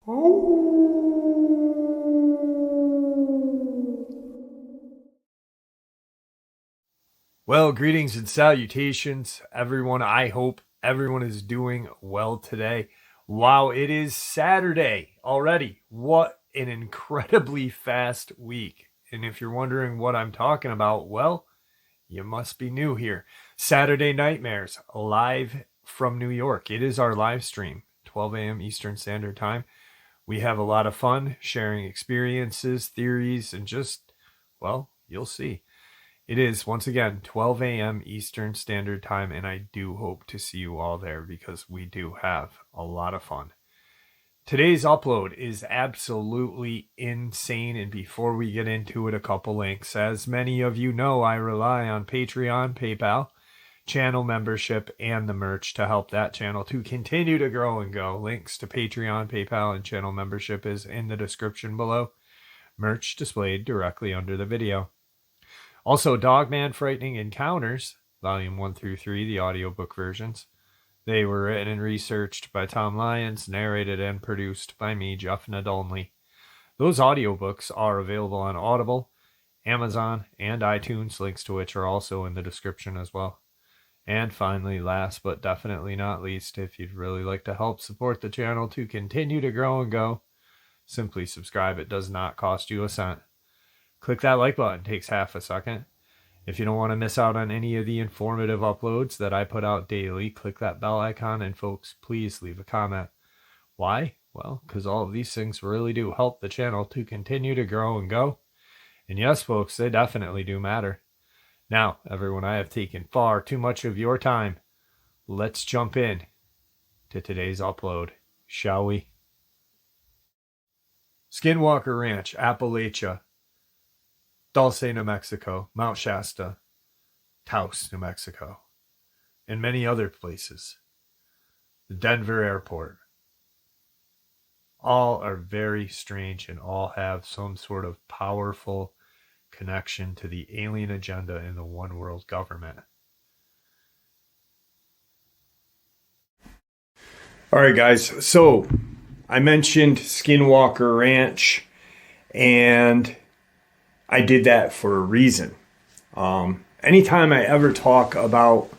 Well, greetings and salutations, everyone. I hope everyone is doing well today. Wow, it is Saturday already. What an incredibly fast week. And if you're wondering what I'm talking about, well, you must be new here. Saturday Nightmares, live from New York. It is our live stream, 12 a.m. Eastern Standard Time. We have a lot of fun sharing experiences, theories, and just, well, you'll see. It is, once again, 12 a.m. Eastern Standard Time, and I do hope to see you all there because we do have a lot of fun. Today's upload is absolutely insane, and before we get into it, a couple links. As many of you know, I rely on Patreon, PayPal, channel membership, and the merch to help that channel to continue to grow and go. Links to Patreon, PayPal, and channel membership is in the description below. Merch displayed directly under the video. Also, Dogman Frightening Encounters, Volume 1 through 3, the audiobook versions. They were written and researched by Tom Lyons, narrated and produced by me, Jeff Nadolny. Those audiobooks are available on Audible, Amazon, and iTunes, links to which are also in the description as well. And finally, last but definitely not least, if you'd really like to help support the channel to continue to grow and go, simply subscribe. It does not cost you a cent. Click that like button, it takes half a second. If you don't want to miss out on any of the informative uploads that I put out daily, click that bell icon, and folks, please leave a comment. Why? Well, because all of these things really do help the channel to continue to grow and go. And yes, folks, they definitely do matter. Now, everyone, I have taken far too much of your time. Let's jump in to today's upload, shall we? Skinwalker Ranch, Appalachia. Dulce, New Mexico, Mount Shasta, Taos, New Mexico, and many other places. The Denver airport. All are very strange and all have some sort of powerful connection to the alien agenda in the one world government. All right, guys. So I mentioned Skinwalker Ranch, and I did that for a reason. Anytime I ever talk about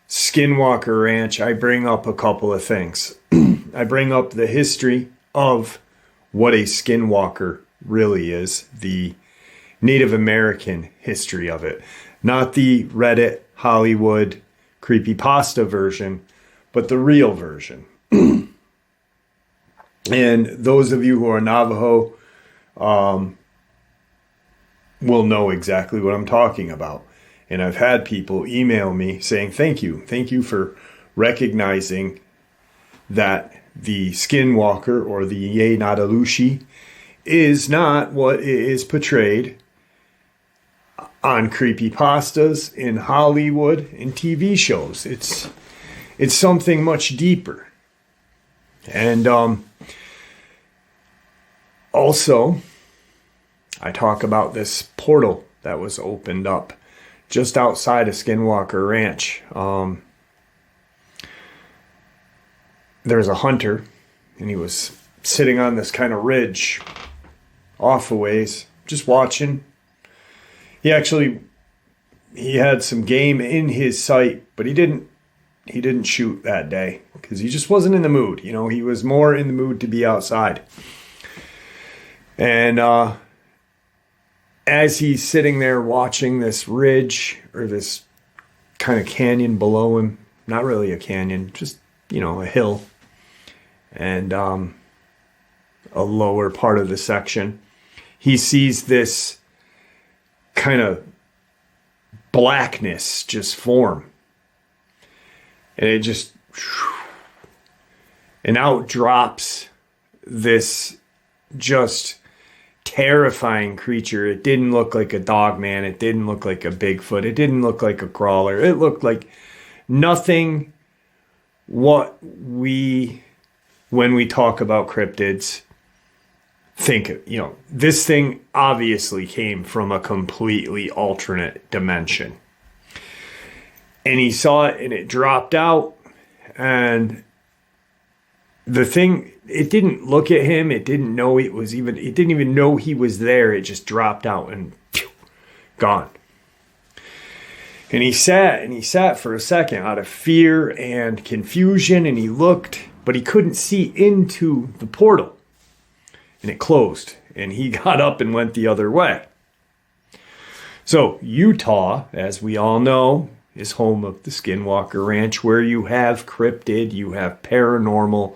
Skinwalker Ranch, I bring up a couple of things. I bring up the history of what a skinwalker really is, the Native American history of it. Not the Reddit, Hollywood, creepypasta version, but the real version. And those of you who are Navajo, will know exactly what I'm talking about. And I've had people email me saying, thank you for recognizing that the skinwalker or the Ye Nadalushi is not what is portrayed on creepypastas, in Hollywood, and TV shows. It's something much deeper. And also, I talk about this portal that was opened up just outside of Skinwalker Ranch. There's a hunter, and he was sitting on this kind of ridge off a ways, just watching. He had some game in his sight, but he didn't shoot that day because he just wasn't in the mood. You know, he was more in the mood to be outside. And as he's sitting there watching this ridge or this kind of canyon below him, not really a canyon, just, a hill, and a lower part of the section, he sees this kind of blackness just form. And it just, and out drops this just terrifying creature. It didn't look like a Dogman. It didn't look like a Bigfoot. It didn't look like a crawler. It looked like nothing what we, when we talk about cryptids, think, this thing obviously came from a completely alternate dimension. And he saw it and it dropped out, and the thing, it didn't look at him. It didn't know it didn't even know he was there. It just dropped out and phew, gone. And he sat for a second out of fear and confusion, and he looked, but he couldn't see into the portal. And it closed, and he got up and went the other way. So Utah, as we all know, is home of the Skinwalker Ranch, where you have cryptid, you have paranormal,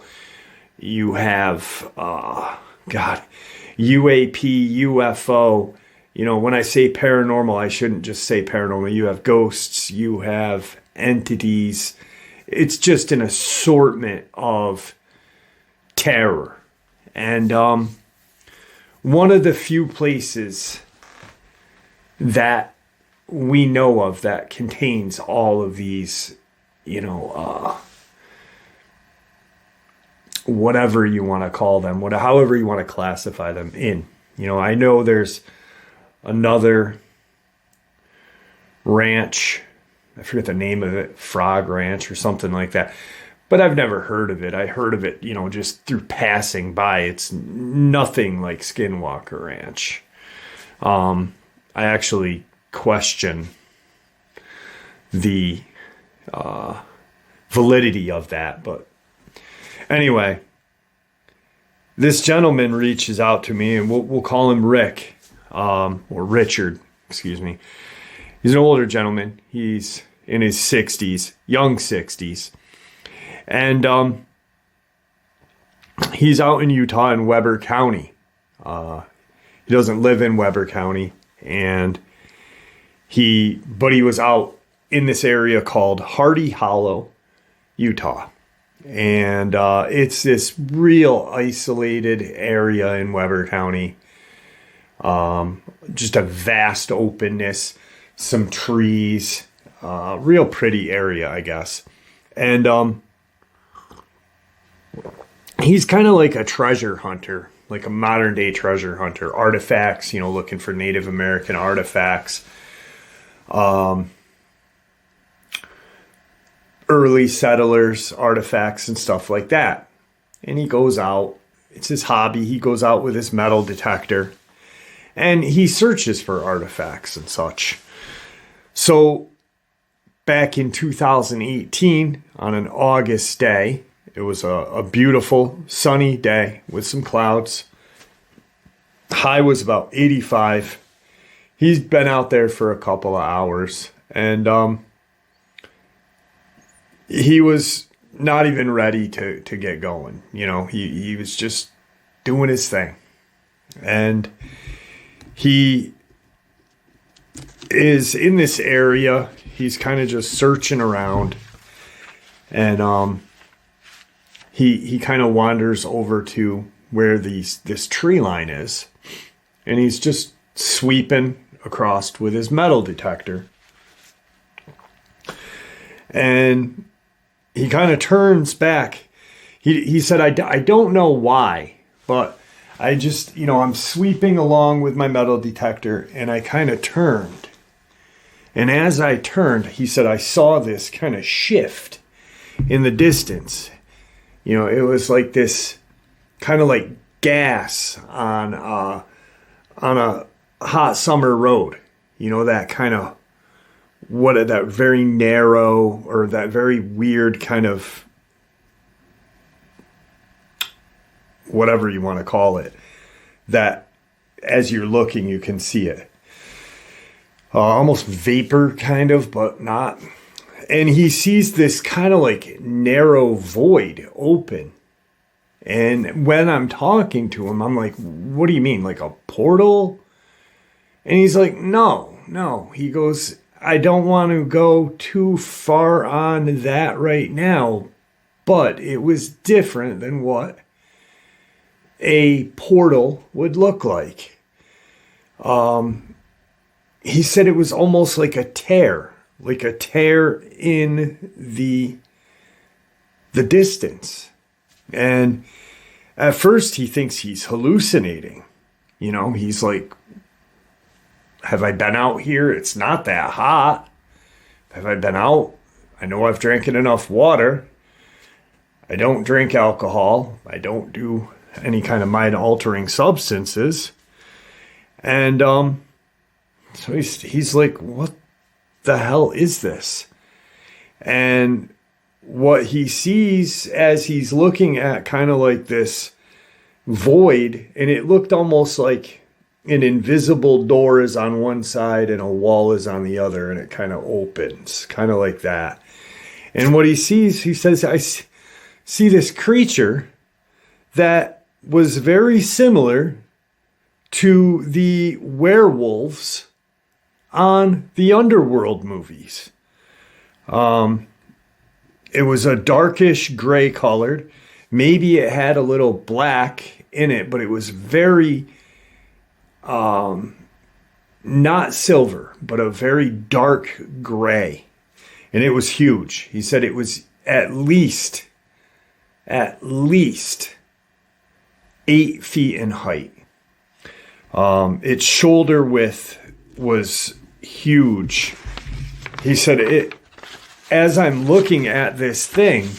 you have, UAP, UFO. You know, when I say paranormal, I shouldn't just say paranormal. You have ghosts, you have entities. It's just an assortment of terror. And one of the few places that we know of that contains all of these, whatever you want to call them, however you want to classify them in. I know there's another ranch, I forget the name of it, Frog Ranch or something like that, but I've never heard of it. I heard of it, just through passing by. It's nothing like Skinwalker Ranch. I actually question the validity of that, but anyway, this gentleman reaches out to me, and we'll call him Rick. Or Richard, excuse me. He's an older gentleman. He's in his 60s, young 60s. And he's out in Utah in Weber County. He doesn't live in Weber County. But he was out in this area called Hardy Hollow, Utah. And it's this real isolated area in Weber County. Just a vast openness, some trees, real pretty area, I guess. And he's kind of like a treasure hunter, like a modern day treasure hunter. Artifacts, looking for Native American artifacts. Early settlers, artifacts, and stuff like that. And he goes out. It's his hobby. He goes out with his metal detector. And he searches for artifacts and such. So back in 2018, on an August day, it was a beautiful sunny day with some clouds. High was about 85. He's been out there for a couple of hours. And he was not even ready to get going. He was just doing his thing. And he is in this area. He's kind of just searching around. And he kind of wanders over to where this tree line is. And he's just sweeping across with his metal detector. And he kind of turns back. He said, I don't know why, but I just, I'm sweeping along with my metal detector, and I kind of turned. And as I turned, he said, I saw this kind of shift in the distance. It was like this kind of like gas on a hot summer road. That kind of, that very narrow, or that very weird kind of, whatever you want to call it, that as you're looking, you can see it. Almost vapor kind of, but not. And he sees this kind of like narrow void open. And when I'm talking to him, I'm like, what do you mean? Like a portal? And he's like, no. He goes, I don't want to go too far on that right now, but it was different than what a portal would look like. He said it was almost like a tear in the distance. And at first he thinks he's hallucinating. He's like, have I been out here? It's not that hot. Have I been out? I know I've drank enough water. I don't drink alcohol. I don't do any kind of mind-altering substances. And so he's like, what the hell is this? And what he sees as he's looking at kind of like this void, and it looked almost like an invisible door is on one side and a wall is on the other, and it kind of opens, kind of like that. And what he sees, he says, I see this creature that was very similar to the werewolves on the Underworld movies. It was a darkish gray colored. Maybe it had a little black in it, but it was very, not silver, but a very dark gray. And it was huge. He said it was at least 8 feet in height. Its shoulder width was huge. He said, as I'm looking at this thing,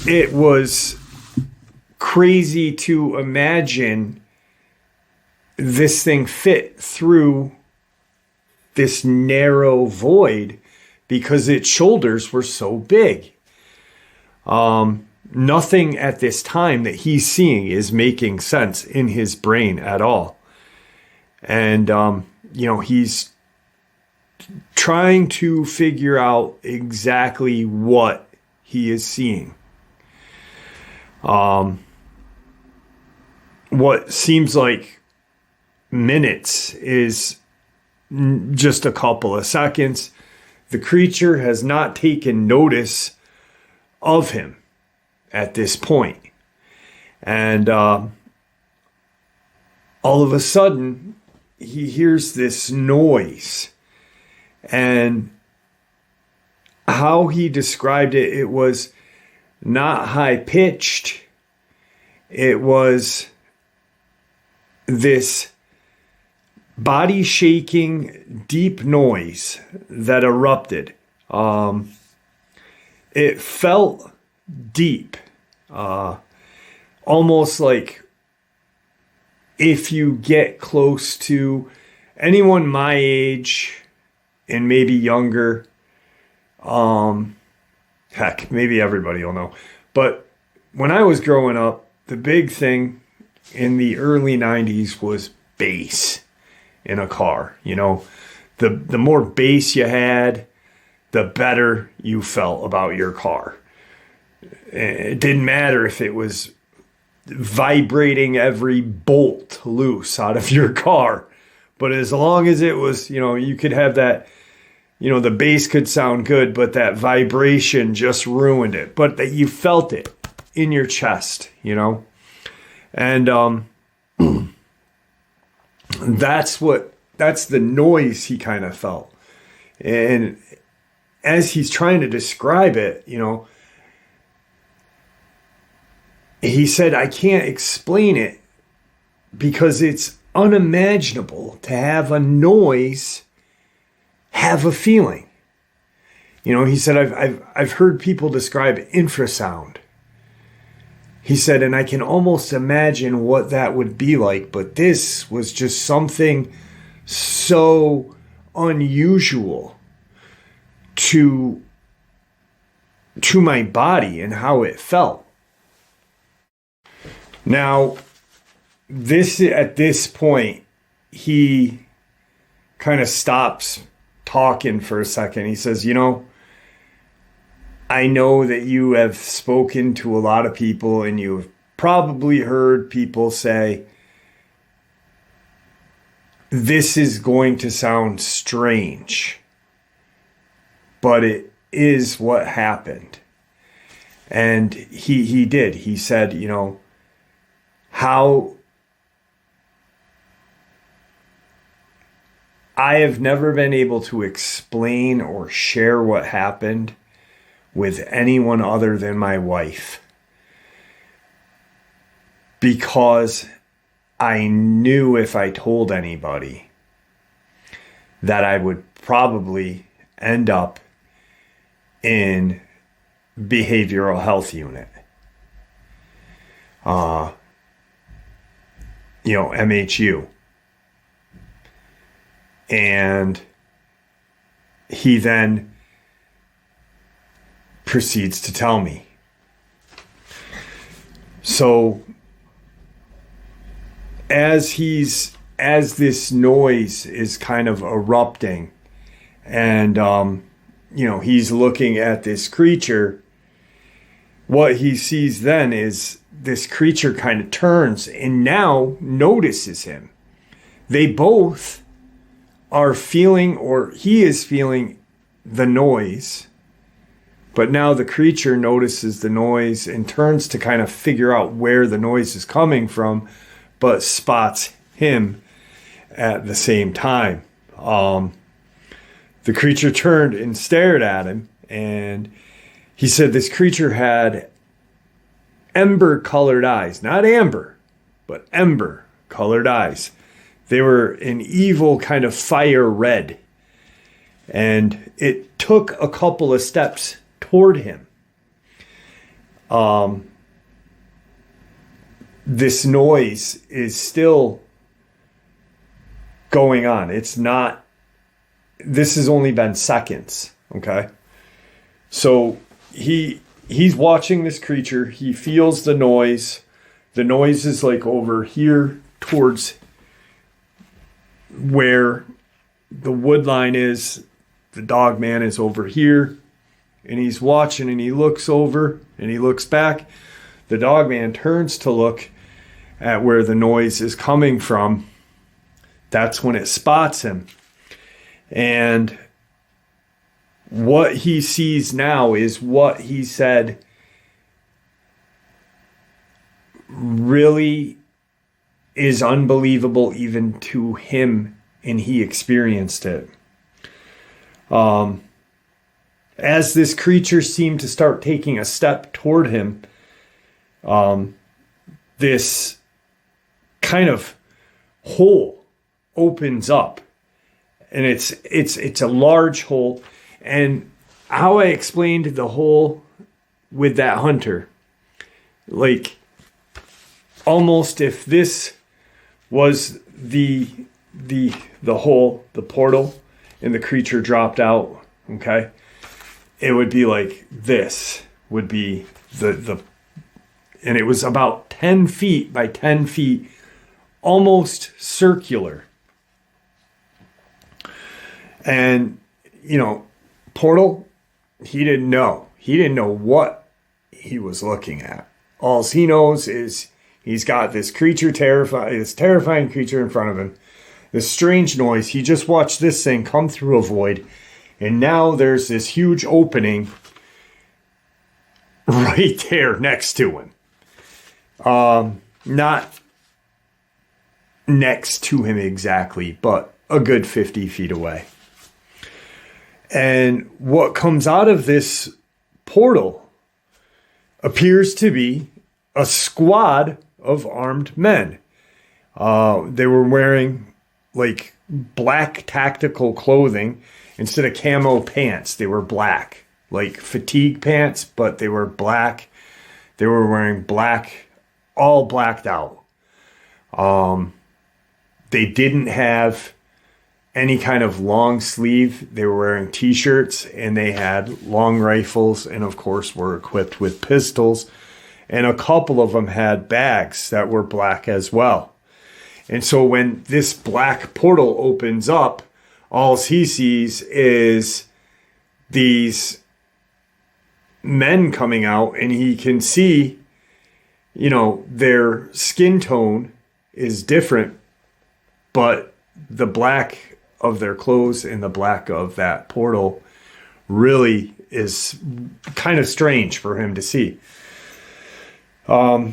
it was crazy to imagine this thing fit through this narrow void because its shoulders were so big. Nothing at this time that he's seeing is making sense in his brain at all. And, he's trying to figure out exactly what he is seeing. What seems like minutes is just a couple of seconds. The creature has not taken notice of him at this point. And all of a sudden, he hears this noise. And how he described it, it was not high-pitched. It was this body-shaking, deep noise that erupted. It felt deep. Almost like if you get close to anyone my age and maybe younger, heck, maybe everybody will know. But when I was growing up, the big thing in the early 90s was bass in a car. The more bass you had, the better you felt about your car. It didn't matter if it was vibrating every bolt loose out of your car. But as long as it was, you could have that, the bass could sound good, but that vibration just ruined it. But that you felt it in your chest, And that's the noise he kind of felt. And as he's trying to describe it, he said, I can't explain it because it's unimaginable to have a noise have a feeling. He said, I've heard people describe infrasound. He said, and I can almost imagine what that would be like, but this was just something so unusual to my body and how it felt. Now, at this point, he kind of stops talking for a second. He says, I know that you have spoken to a lot of people and you've probably heard people say, this is going to sound strange, but it is what happened. And he did. He said, how I have never been able to explain or share what happened with anyone other than my wife, because I knew if I told anybody that I would probably end up in behavioral health unit. MHU. And he then proceeds to tell me. So as this noise is kind of erupting, and he's looking at this creature, what he sees then is this creature kind of turns and now notices him. They both are feeling, or he is feeling, the noise, but now the creature notices the noise and turns to kind of figure out where the noise is coming from, but spots him at the same time. The creature turned and stared at him, and he said this creature had ember-colored eyes. Not amber, but ember-colored eyes. They were an evil kind of fire red. And it took a couple of steps toward him. This noise is still going on. It's not, this has only been seconds, okay? So he's watching this creature. He feels the noise. The noise is like over here towards where the wood line is. The Dogman is over here. And he's watching, and he looks over and he looks back. The Dogman turns to look at where the noise is coming from. That's when it spots him. And what he sees now is what he said really is unbelievable even to him, and he experienced it. As this creature seemed to start taking a step toward him, this kind of hole opens up, and it's a large hole. And how I explained the hole with that hunter, like almost if this was the hole, the portal, and the creature dropped out, okay, it would be like this would be the and it was about 10 feet by 10 feet, almost circular. And portal, he didn't know what he was looking at. All he knows is he's got this terrifying creature in front of him, this strange noise. He just watched this thing come through a void, and now there's this huge opening right there next to him. Not next to him exactly, but a good 50 feet away. And what comes out of this portal appears to be a squad of armed men. They were wearing like black tactical clothing. Instead of camo pants, they were black, like fatigue pants, but they were black. They were wearing black, all blacked out. They didn't have any kind of long sleeve. They were wearing t-shirts, and they had long rifles, and of course were equipped with pistols. And a couple of them had bags that were black as well. And so when this black portal opens up, all he sees is these men coming out, and he can see, their skin tone is different, but the black of their clothes and the black of that portal really is kind of strange for him to see. The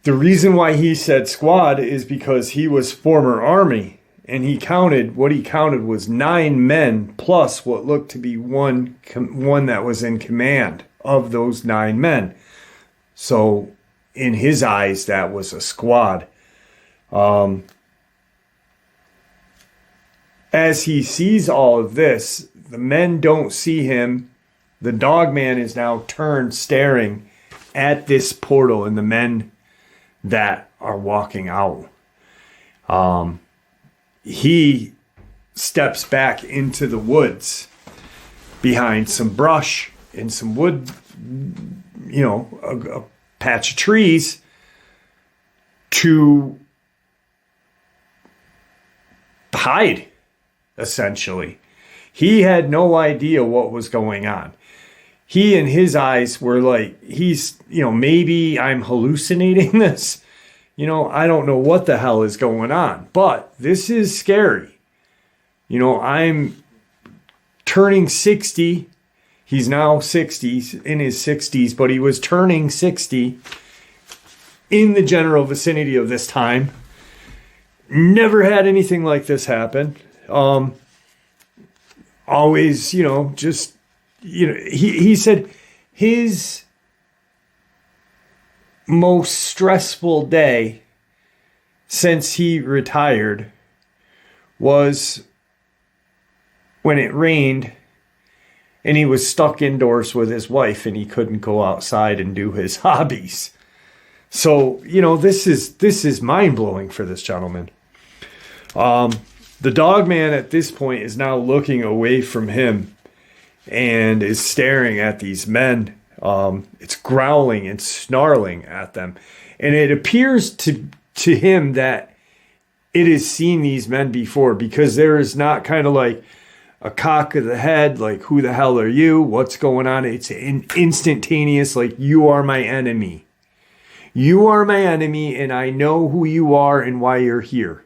reason why he said squad is because he was former Army, and what he counted was 9 men plus what looked to be one that was in command of those 9 men. So in his eyes, that was a squad. As he sees all of this, the men don't see him. the Dogman is now turned, staring at this portal and the men that are walking out. He steps back into the woods behind some brush and some wood, a patch of trees to hide, essentially. He had no idea what was going on. He and his eyes were like, maybe I'm hallucinating this. I don't know what the hell is going on, but this is scary. I'm turning 60. He's now 60, in his 60s, but he was turning 60 in the general vicinity of this time. Never had anything like this happen. Always, he said his most stressful day since he retired was when it rained and he was stuck indoors with his wife and he couldn't go outside and do his hobbies. So, this is mind-blowing for this gentleman. The Dogman at this point is now looking away from him and is staring at these men. It's growling and snarling at them. And it appears to him that it has seen these men before, because there is not kind of like a cock of the head, like, who the hell are you? What's going on? It's an instantaneous, like, you are my enemy. You are my enemy, and I know who you are and why you're here.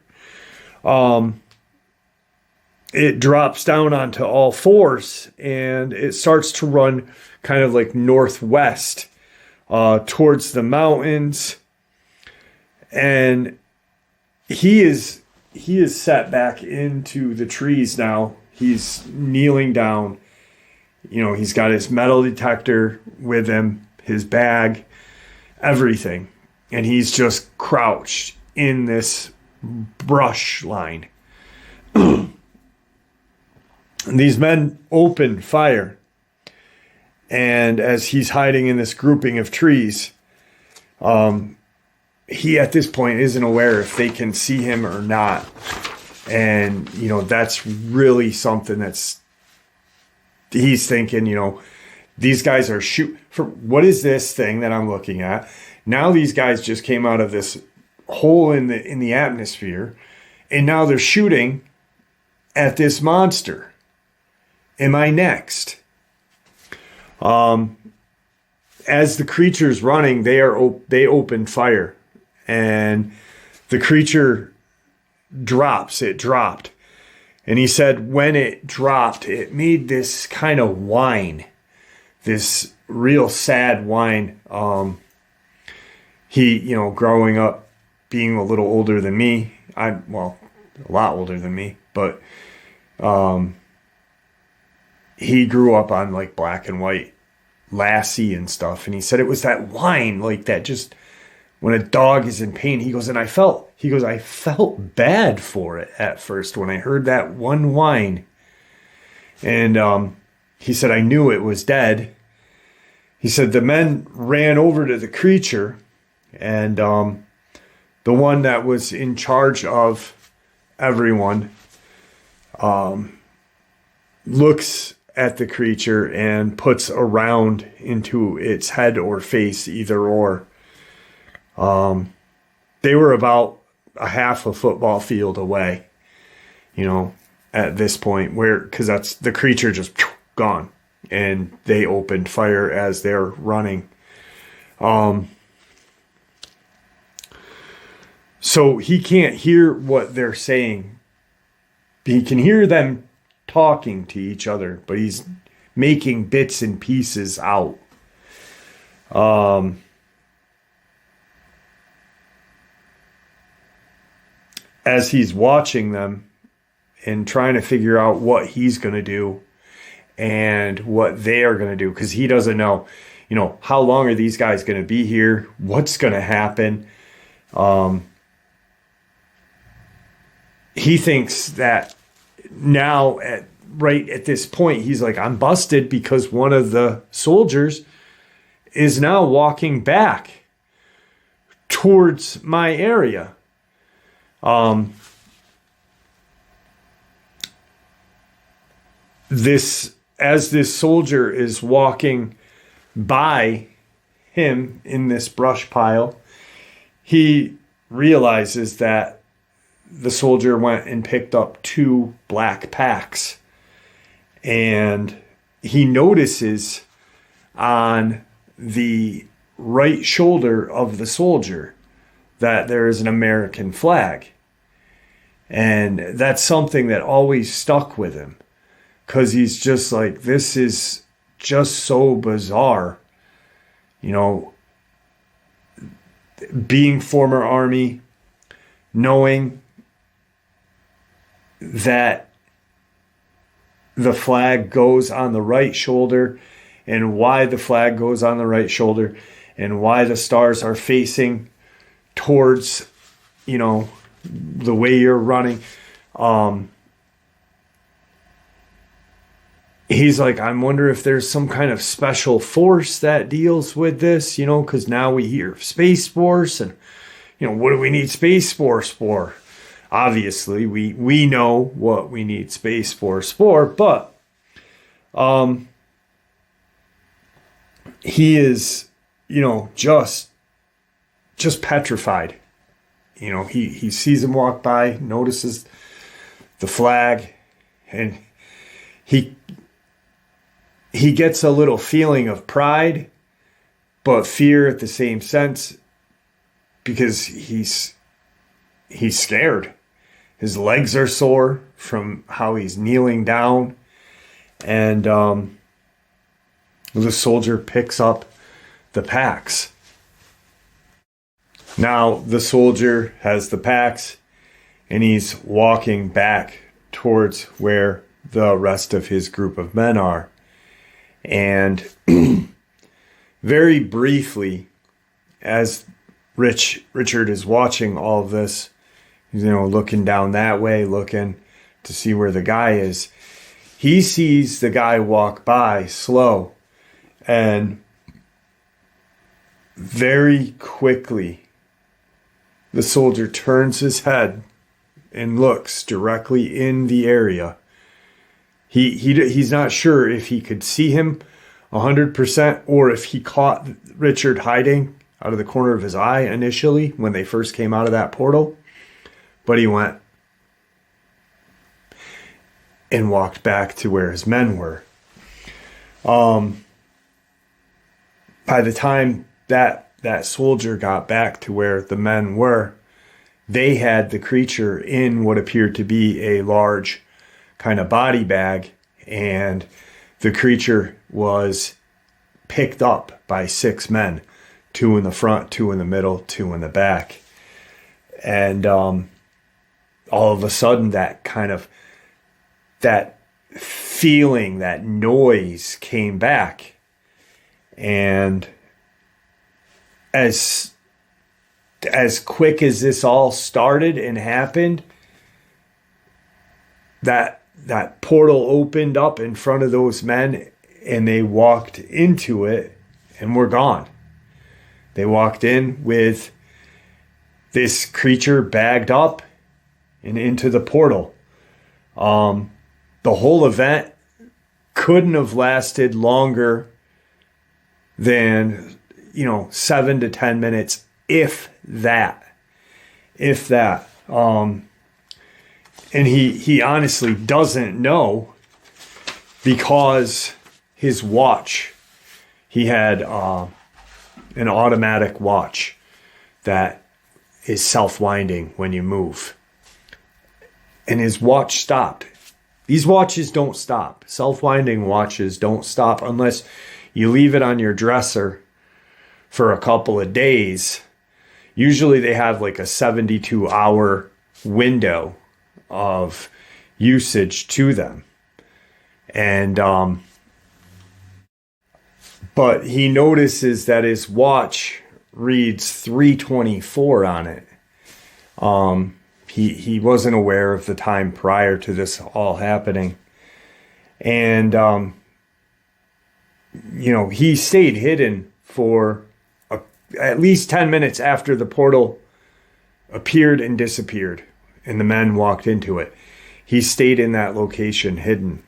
It drops down onto all fours, and it starts to run kind of like northwest towards the mountains. And he is set back into the trees now. He's kneeling down. He's got his metal detector with him, his bag, everything. And he's just crouched in this brush line. And these men open fire. And as he's hiding in this grouping of trees, he at this point isn't aware if they can see him or not. And, that's really something he's thinking, these guys are what is this thing that I'm looking at? Now these guys just came out of this hole in the atmosphere, and now they're shooting at this monster. Am I next? As the creature's running, they open fire, and the creature drops. It dropped. And he said when it dropped, it made this kind of whine, this real sad whine. He, growing up, being a little older than me, a lot older than me, but he grew up on like black and white Lassie and stuff. And he said it was that whine, like that, just when a dog is in pain. He goes, and I felt bad for it at first when I heard that one whine. And he said, I knew it was dead. He said the men ran over to the creature, and the one that was in charge of everyone looks at the creature and puts a round into its head or face, either or. They were about a half a football field away, at this point, because that's the creature just gone, and they opened fire as they're running. So he can't hear what they're saying. He can hear them talking to each other, but he's making bits and pieces out. As he's watching them and trying to figure out what he's going to do and what they are going to do, because he doesn't know, how long are these guys going to be here? What's going to happen? He thinks that now right at this point, he's like, I'm busted because one of the soldiers is now walking back towards my area. As this soldier is walking by him in this brush pile, he realizes that the soldier went and picked up 2 black packs. And he notices on the right shoulder of the soldier that there is an American flag. And that's something that always stuck with him, because he's just like, this is just so bizarre. You know, being former Army, knowing that the flag goes on the right shoulder, and why the flag goes on the right shoulder, and why the stars are facing towards, you know, the way you're running. He's like, I wonder if there's some kind of special force that deals with this, you know, because now we hear Space Force, and, you know, what do we need Space Force for? Obviously, we know what we need Space Force for, but he is, you know, just petrified. You know, he sees him walk by, notices the flag, and he gets a little feeling of pride, but fear at the same sense, because he's scared. His legs are sore from how he's kneeling down, and the soldier picks up the packs. Now the soldier has the packs, and he's walking back towards where the rest of his group of men are. And very briefly, as Richard is watching all of this, you know, looking down that way, looking to see where the guy is, he sees the guy walk by slow, and very quickly the soldier turns his head and looks directly in the area. He's not sure if he could see him 100% or if he caught Richard hiding out of the corner of his eye initially when they first came out of that portal. But he went and walked back to where his men were. By the time that soldier got back to where the men were, they had the creature in what appeared to be a large kind of body bag, and the creature was picked up by 6 men, 2 in the front, 2 in the middle, 2 in the back. And all of a sudden, that feeling, that noise came back, and as quick as this all started and happened, that portal opened up in front of those men, and they walked into it and were gone. They walked in with this creature bagged up and into the portal. The whole event couldn't have lasted longer than, 7 to 10 minutes, if that. And he honestly doesn't know, because his watch, he had an automatic watch that is self-winding when you move. And his watch stopped. These watches don't stop. Self-winding watches don't stop unless you leave it on your dresser for a couple of days. Usually they have like a 72-hour window of usage to them. And but he notices that his watch reads 3:24 on it. He wasn't aware of the time prior to this all happening. And, he stayed hidden for at least 10 minutes after the portal appeared and disappeared and the men walked into it. He stayed in that location hidden.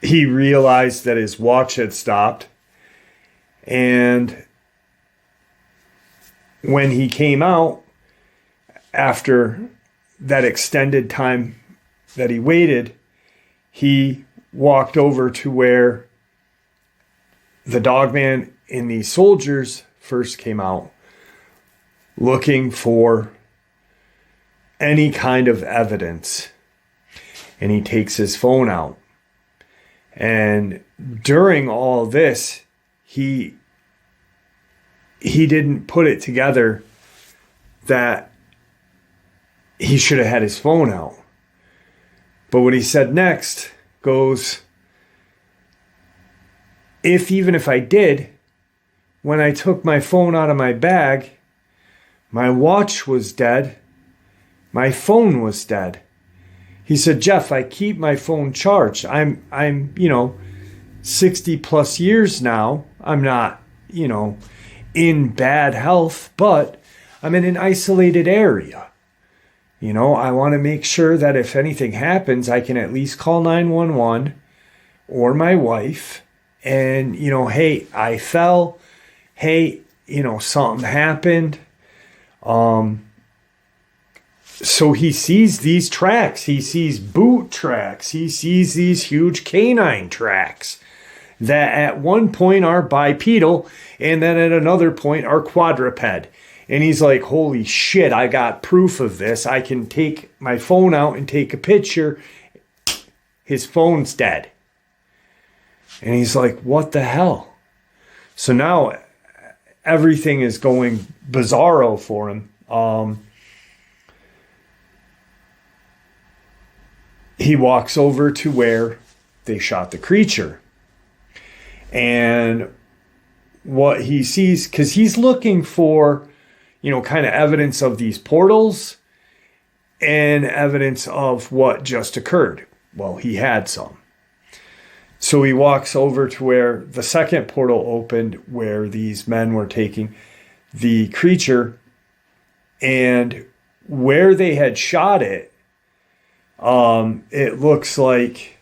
He realized that his watch had stopped, and when he came out after that extended time that he waited, he walked over to where the Dogman and the soldiers first came out, looking for any kind of evidence. And he takes his phone out. And during all this, he didn't put it together that he should have had his phone out. But what he said next goes, even if I did, when I took my phone out of my bag, my watch was dead. My phone was dead. He said, Jeff, I keep my phone charged. I'm 60 plus years now. I'm not, in bad health, but I'm in an isolated area. I want to make sure that if anything happens, I can at least call 911 or my wife and, hey, I fell. Hey, something happened. So he sees these tracks. He sees boot tracks. He sees these huge canine tracks that at one point are bipedal and then at another point are quadruped. And he's like, holy shit, I got proof of this. I can take my phone out and take a picture. His phone's dead. And he's like, what the hell? So now everything is going bizarro for him. He walks over to where they shot the creature. And what he sees, because he's looking for, kind of evidence of these portals and evidence of what just occurred. Well, he had some. So he walks over to where the second portal opened, where these men were taking the creature, and where they had shot it, it looks like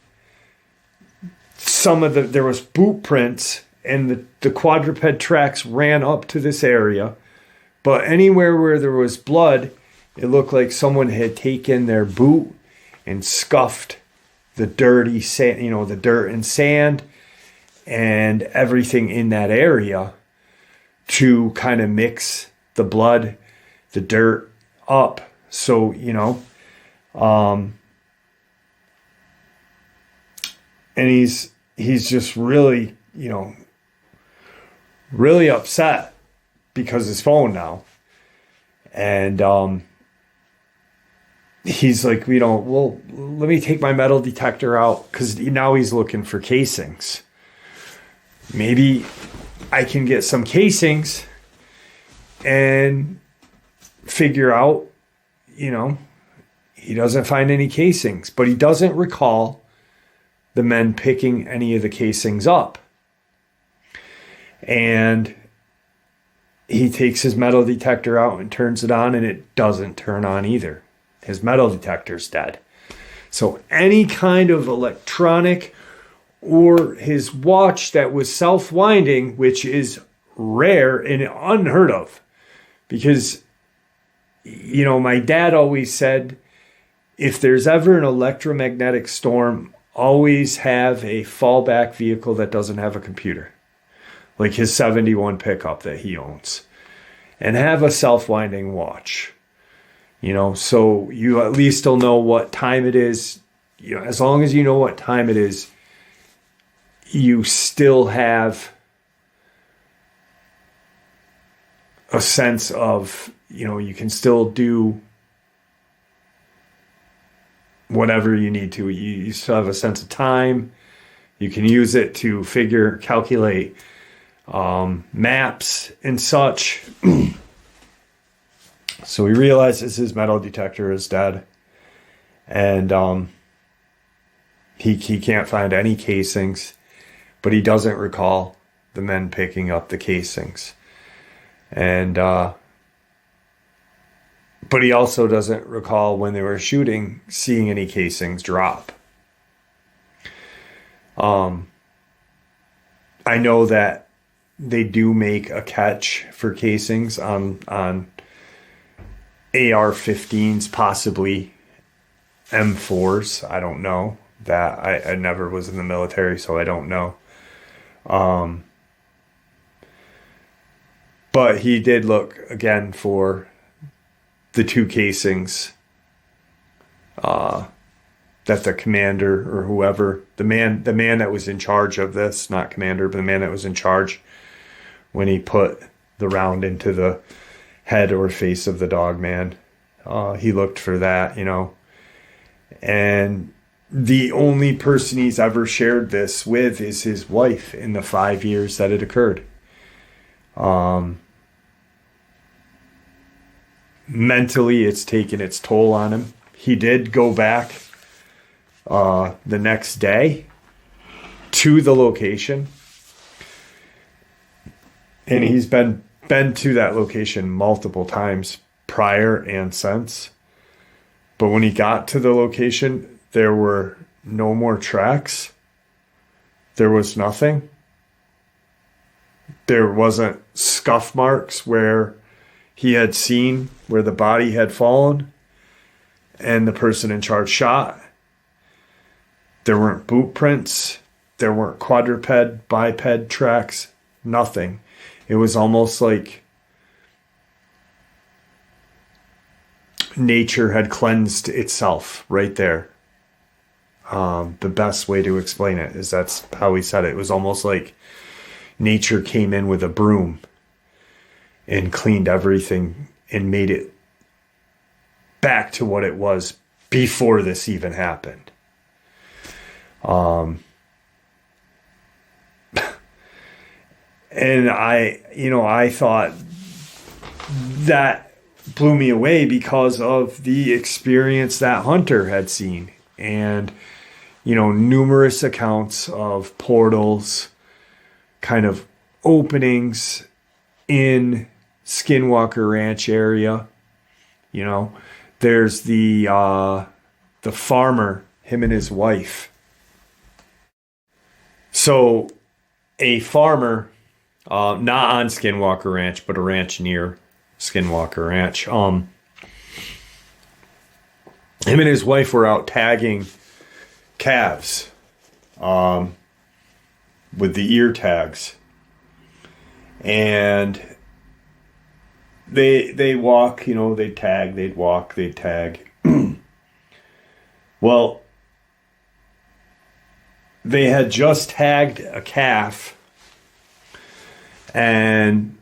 there was boot prints and the quadruped tracks ran up to this area. But anywhere where there was blood, it looked like someone had taken their boot and scuffed the dirty sand, the dirt and sand and everything in that area to kind of mix the blood, the dirt up. So, and he's just really, really upset because his phone now. And he's like, well, let me take my metal detector out, because now he's looking for casings. Maybe I can get some casings and figure out, he doesn't find any casings, but he doesn't recall the men picking any of the casings up. And he takes his metal detector out and turns it on, and it doesn't turn on either. His metal detector's dead. So any kind of electronic or his watch that was self-winding, which is rare and unheard of, because, my dad always said, if there's ever an electromagnetic storm, always have a fallback vehicle that doesn't have a computer, like his 71 pickup that he owns, and have a self-winding watch, so you at least will know what time it is. As long as you know what time it is, you still have a sense of, you can still do whatever you need to. You still have a sense of time. You can use it to calculate maps and such. So he realizes his metal detector is dead. And he can't find any casings, but he doesn't recall the men picking up the casings. And but he also doesn't recall when they were shooting seeing any casings drop. I know that they do make a catch for casings on AR-15s, possibly M4s. I don't know that. I never was in the military, so I don't know. But he did look again for the 2 casings that the commander or whoever, the man that was in charge of this, not commander, but the man that was in charge when he put the round into the head or face of the Dogman, he looked for that, you know. And the only person he's ever shared this with is his wife in the 5 years that it occurred. Mentally, it's taken its toll on him. He did go back the next day to the location, and he's been to that location multiple times prior and since. But when he got to the location, there were no more tracks. There was nothing. There wasn't scuff marks where he had seen where the body had fallen and the person in charge shot. There weren't boot prints. There weren't quadruped, biped tracks. Nothing. It was almost like nature had cleansed itself right there. The best way to explain it is that's how he said it. It was almost like nature came in with a broom and cleaned everything and made it back to what it was before this even happened. And I thought that blew me away because of the experience that hunter had seen. And, numerous accounts of portals, kind of openings in Skinwalker Ranch area. There's the farmer, him and his wife. So a farmer, not on Skinwalker Ranch, but a ranch near Skinwalker Ranch. Him and his wife were out tagging calves with the ear tags. And they walk, they'd tag, they'd walk, they'd tag. Well, they had just tagged a calf, and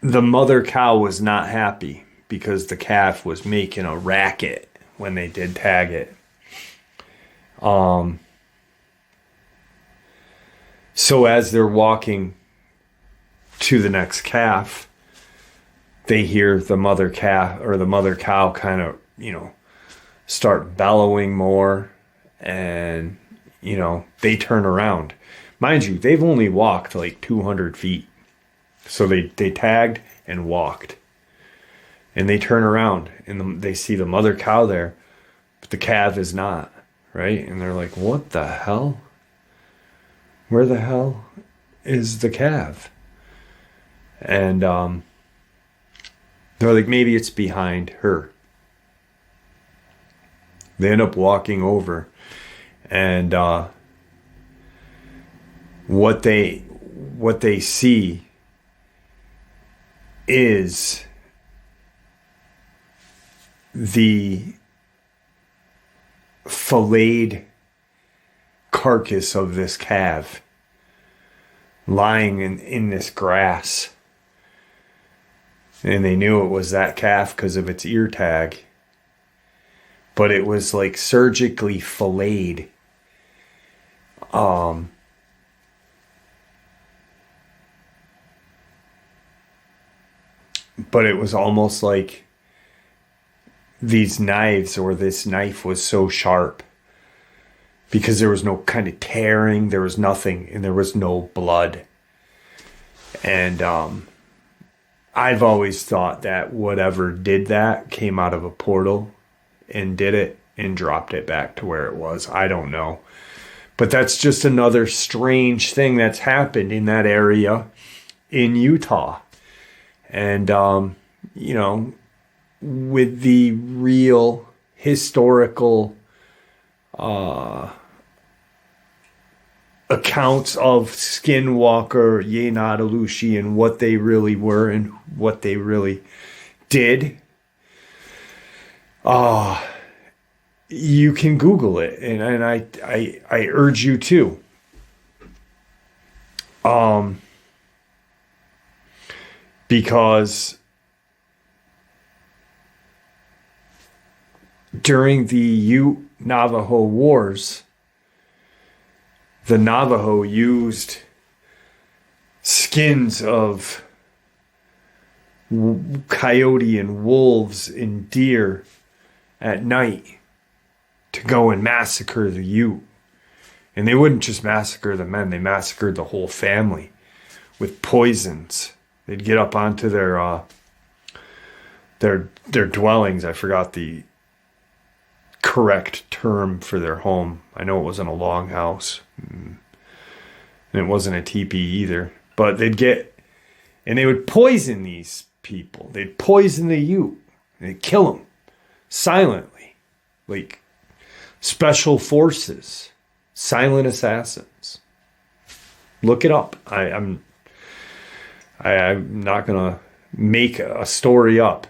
the mother cow was not happy because the calf was making a racket when they did tag it. So as they're walking to the next calf, they hear the mother calf or the mother cow kind of, start bellowing more, and, they turn around. Mind you, they've only walked like 200 feet. So they tagged and walked. And they turn around and they see the mother cow there, but the calf is not, right? And they're like, what the hell? Where the hell is the calf? And they're like, maybe it's behind her. They end up walking over, and what they see is the filleted carcass of this calf lying in this grass. And they knew it was that calf because of its ear tag. But it was like surgically filleted. But it was almost like these knives, or this knife was so sharp, because there was no kind of tearing, there was nothing, and there was no blood. And I've always thought that whatever did that came out of a portal and did it and dropped it back to where it was. I don't know. But that's just another strange thing that's happened in that area in Utah. And, you know, with the real historical accounts of Skinwalker, Yenadalushi, and what they really were and what they really did, you can Google it, and I urge you to. Because during the Ute-Navajo Wars, the Navajo used skins of coyote and wolves and deer at night to go and massacre the Ute. And they wouldn't just massacre the men, they massacred the whole family with poisons. They'd get up onto their dwellings. I forgot the correct term for their home. I know it wasn't a longhouse, and it wasn't a teepee either. But they'd get, and they would poison these people. They'd poison the Ute. They'd kill them silently, like special forces, silent assassins. Look it up. I'm not gonna make a story up,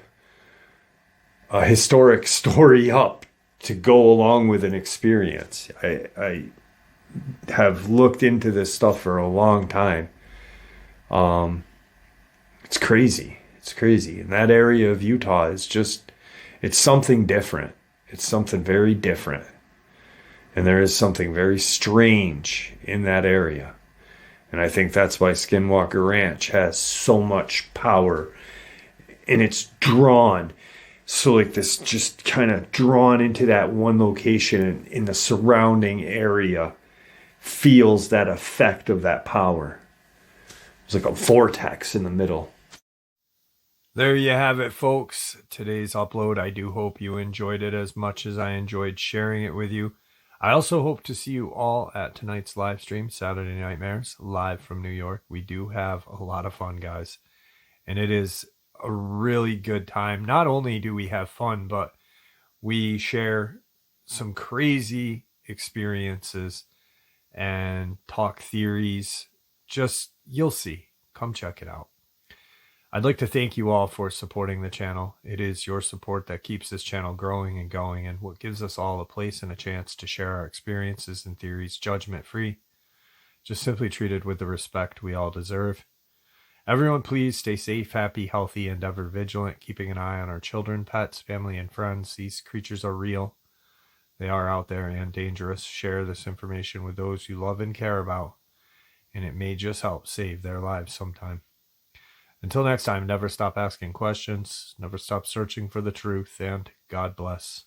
a historic story up, to go along with an experience. I have looked into this stuff for a long time. It's crazy. It's crazy. And that area of Utah is just, it's something different. It's something very different. And there is something very strange in that area. And I think that's why Skinwalker Ranch has so much power. And it's drawn. So like this, just kind of drawn into that one location in the surrounding area, feels that effect of that power. It's like a vortex in the middle. There you have it, folks. Today's upload. I do hope you enjoyed it as much as I enjoyed sharing it with you. I also hope to see you all at tonight's live stream, Saturday Nightmares, live from New York. We do have a lot of fun, guys. And it is a really good time. Not only do we have fun, but we share some crazy experiences and talk theories. Just, you'll see. Come check it out. I'd like to thank you all for supporting the channel. It is your support that keeps this channel growing and going, and what gives us all a place and a chance to share our experiences and theories judgment-free, just simply treated with the respect we all deserve. Everyone, please stay safe, happy, healthy, and ever vigilant, keeping an eye on our children, pets, family, and friends. These creatures are real. They are out there and dangerous. Share this information with those you love and care about, and it may just help save their lives sometime. Until next time, never stop asking questions, never stop searching for the truth, and God bless.